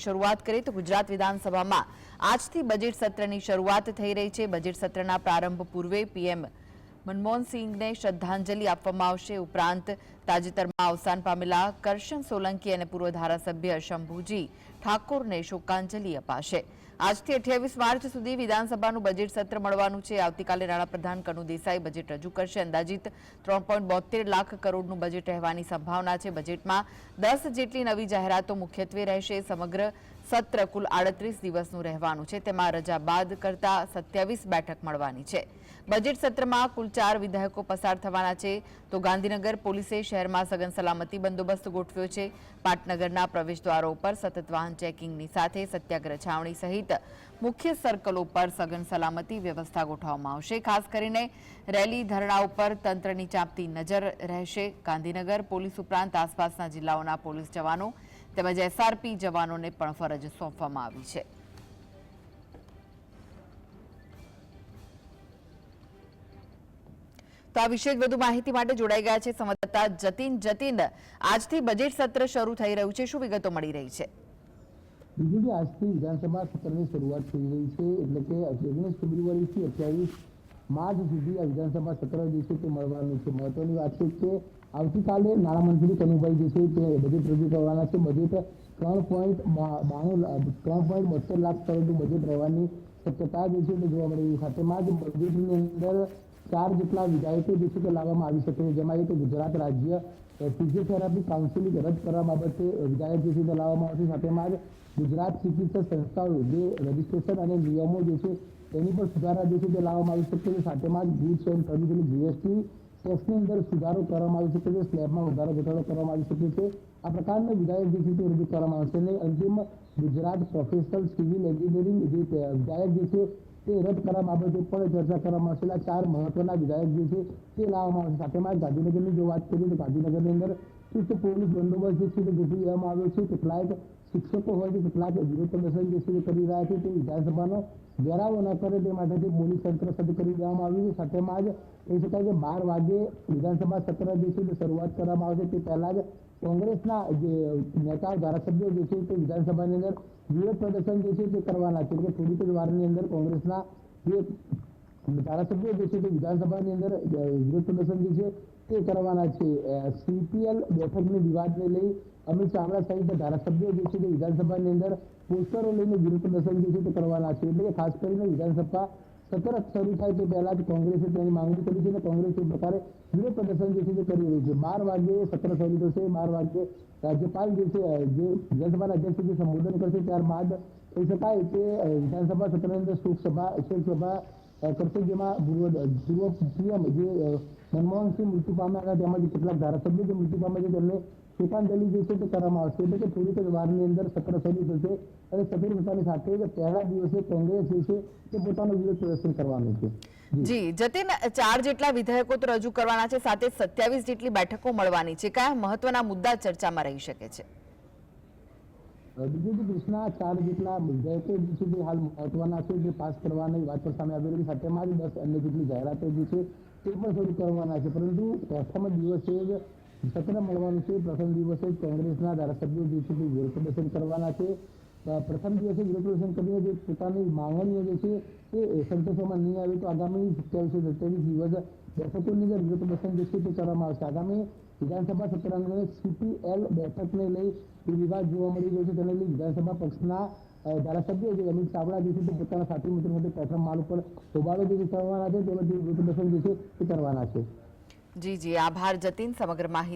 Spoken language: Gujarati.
શરૂઆત કરીએ તો ગુજરાત વિધાનસભામાં આજથી બજેટ સત્રની શરૂઆત થઈ રહી છે। બજેટ સત્રના પ્રારંભ પૂર્વે પીએમ મનમોહન સિંહને શ્રદ્ધાંજલિ આપવામાં આવશે। ઉપરાંત તાજેતરમાં અવસાન પામેલા કરશન સોલંકી અને પૂર્વ ધારાસભ્ય શંભુજી ઠાકોરને શોકાંજલિ અપાશે। આજથી 28 માર્ચ સુધી વિધાનસભાનું બજેટ સત્ર મળવાનું છે। આવતીકાલે નાણાપ્રધાન કનુ દેસાઈ બજેટ રજૂ કરશે। અંદાજિત 3.72 લાખ કરોડનું બજેટ રહેવાની સંભાવના છે। બજેટમાં 10 જેટલી નવી જાહેરાતો મુખ્યત્વે રહેશે। સમગ્ર સત્ર કુલ 38 દિવસનું રહેવાનું છે। તેમાં રજા બાદ કરતા 27 બેઠક મળવાની છે। બજેટ સત્રમાં કુલ 4 વિધેયકો પસાર થવાના છે। તો ગાંધીનગર પોલીસે શહેરમાં સઘન સલામતી બંદોબસ્ત ગોઠવ્યો છે। પાટનગરના પ્રવેશદ્વારો પર સતત વાહન ચેકિંગની સાથે સત્યાગ્રહ છાવણી સહિત મુખ્ય સર્કલો પર સઘન સલામતી વ્યવસ્થા ગોઠવવામાં આવશે। ખાસ કરીને રેલી ધરણા ઉપર તંત્રની ચાંપતી નજર રહેશે। ગાંધીનગર પોલીસ ઉપરાંત આસપાસના જિલ્લાઓના પોલીસ જવાનો તેમજ એસઆરપી જવાનોને પણ ફરજ સોંપવામાં આવી છે। તો આ વિશે વધુ માહિતી માટે જોડાઈ ગયા છે સંવાદદાતા જતીન। આજથી બજેટ સત્ર શરૂ થઈ રહ્યું છે, શું વિગતો મળી રહી છે? બીજું આજથી વિધાનસભા સત્રની શરૂઆત થઈ રહી છે, એટલે કે 19 ફેબ્રુઆરીથી 28 માર્ચ સુધી આ વિધાનસભા સત્ર જે છે તે મળવાનું છે। મહત્વની વાત છે કે આવતીકાલે નાણામંત્રી કનુભાઈ જે છે તે બજેટ રજૂ કરવાના છે। બજેટ 3.72 લાખ કરોડનું બજેટ રહેવાની શક્યતા જે છે તે જોવા મળી રહી છે। સાથેમાં જ બજેટની અંદર 4 જેટલા વિધેયકો જે છે તે લાવવામાં આવી શકે છે, જેમાં એક ગુજરાત રાજ્ય ફિઝિયોથેરાપી કાઉન્સિલિંગ રદ કરવા બાબતે વિધેયક જે છે તે લાવવામાં આવશે। સાથેમાં જ ગુજરાત ચિકિત્સક સંસ્થાઓ જે રજીસ્ટ્રેશન અને નિયમો જે છે તેની પર સુધારા જે છે તે લાવવામાં આવી શકે છે। સાથેમાં જ ગુડ્સ એન્ડ સર્વિસ જીએસટી ટેક્સની અંદર સુધારો કરવામાં આવી શકે છે, સ્લેબમાં વધારો ઘટાડો કરવામાં આવી શકે છે। આ પ્રકારના વિધેયક જે છે તે રજૂ કરવામાં આવશે અને અંતિમ ગુજરાત પ્રોફેશનલ સિવિલ એન્જિનિયરિંગ જે વિધેયક જે છે તે રદ કરવા બાબતે પણ ચર્ચા કરવામાં આવશે। 4 મહત્વના વિધેયક જે છે તે લાવવામાં આવશે। સાથેમાં ગાંધીનગરની જો વાત કરીએ તો ગાંધીનગરની અંદર ચુસ્ત પોલીસ બંદોબસ્ત જે છે તે ગોઠવી દેવામાં આવ્યો છે। કેટલાક શિક્ષકો હોય છે, કેટલાક વિરોધ પ્રદર્શન જે છે તે કરી રહ્યા છે, તે વિધાનસભાનો ઘેરાવો ન કરે તે માટે પોલીસ તંત્ર સજ્જ કરી દેવામાં આવ્યું છે। સાથેમાં જ કહી શકાય કે 12 વાગે વિધાનસભા સત્ર જે છે તે શરૂઆત કરવામાં આવશે। તે પહેલા જ કોંગ્રેસના જે નેતા ધારાસભ્યો જે છે તે વિધાનસભાની અંદર વિરોધ પ્રદર્શન જે છે તે કરવાના છે। એટલે થોડીક જ વારની અંદર કોંગ્રેસના જે ધારાસભ્યો જે છે તે વિધાનસભાની અંદર વિરોધ પ્રદર્શન જે છે તે કરવાના છે। સીપીએલ બેઠકની વિવાદને લઈ અમિત ચાવડા સહિત ધારાસભ્યો જે છે તે વિધાનસભાની અંદર પોસ્ટરો લઈને વિરોધ પ્રદર્શન જે છે તે કરવાના છે। એટલે કે ખાસ કરીને વિધાનસભા સત્ર શરૂ થાય તે પહેલા જ કોંગ્રેસે તેની માંગણી કરી છે અને કોંગ્રેસ એ પ્રકારે વિરોધ પ્રદર્શન જે છે તે કરી રહ્યું છે। 12 વાગે સત્ર શરૂ થશે। 12 વાગે રાજ્યપાલ જે છે જે વિધાનસભાના અધ્યક્ષ જે સંબોધન કરશે, ત્યારબાદ કહી શકાય કે વિધાનસભા સત્રની અંદર શોકસભા કરશે, જેમાં પૂર્વ પીએમ જે મનમોહન સિંહ મૃત્યુ પામ્યા હતા તેમજ કેટલાક ધારાસભ્યો જે મૃત્યુ પામ્યા છે તેમને શોકાંજલિ જે છે તે કરવામાં આવશે। એટલે કે થોડીક જ વારની અંદર સત્ર શરૂ થશે અને સત્ર થતાની સાથે જ પહેલા દિવસે કોંગ્રેસ જે છે તે પોતાનું વિરોધ પ્રદર્શન કરવાનું છે। જી જતીન, 4 જેટલા વિધેયકો તો રજૂ કરવાના છે, સાથે 27 જેટલી બેઠકો મળવાની છે। કયા મહત્વના મુદ્દા ચર્ચામાં રહી શકે છે? બીજું દેશના 4 જેટલા વિધેયકો જે છે તે હાલ મહત્વના છે, જે પાસ કરવાની વાત પર સામે આવી રહી છે। સાથેમાં જ 10 અન્ય જેટલી જાહેરાતો જે છે તે પણ શરૂ કરવાના છે, પરંતુ પ્રથમ દિવસે જ સત્ર મળવાનું છે। પ્રથમ દિવસે કોંગ્રેસના ધારાસભ્યો જે છે તે વિરોધ પ્રદર્શન કરવાના છે। પ્રથમ દિવસે વિરોધ પ્રદર્શન કરીને જે પોતાની માંગણીઓ જે છે તે સંતોષવામાં નહીં આવે તો આગામી 27 દિવસ બેઠકોની અંદર વિરોધ પ્રદર્શન જે છે તે કરવામાં આવશે। આગામી વિધાનસભા સત્રની સીપીએલ બેઠકને લઈ જે વિવાદ જોવા મળી રહ્યો છે તેને લઈ વિધાનસભા પક્ષના ધારાસભ્યો જે અમિત ચાવડા જે છે તે પોતાના સાથી મિત્રો સાથે પેટ્રોલ માલ ઉપર હોબાળો જે કરવાના છે તેમજ વિરોધ પ્રદર્શન જે છે તે કરવાના છે। જી આભાર જતીન સમગ્ર માહિતી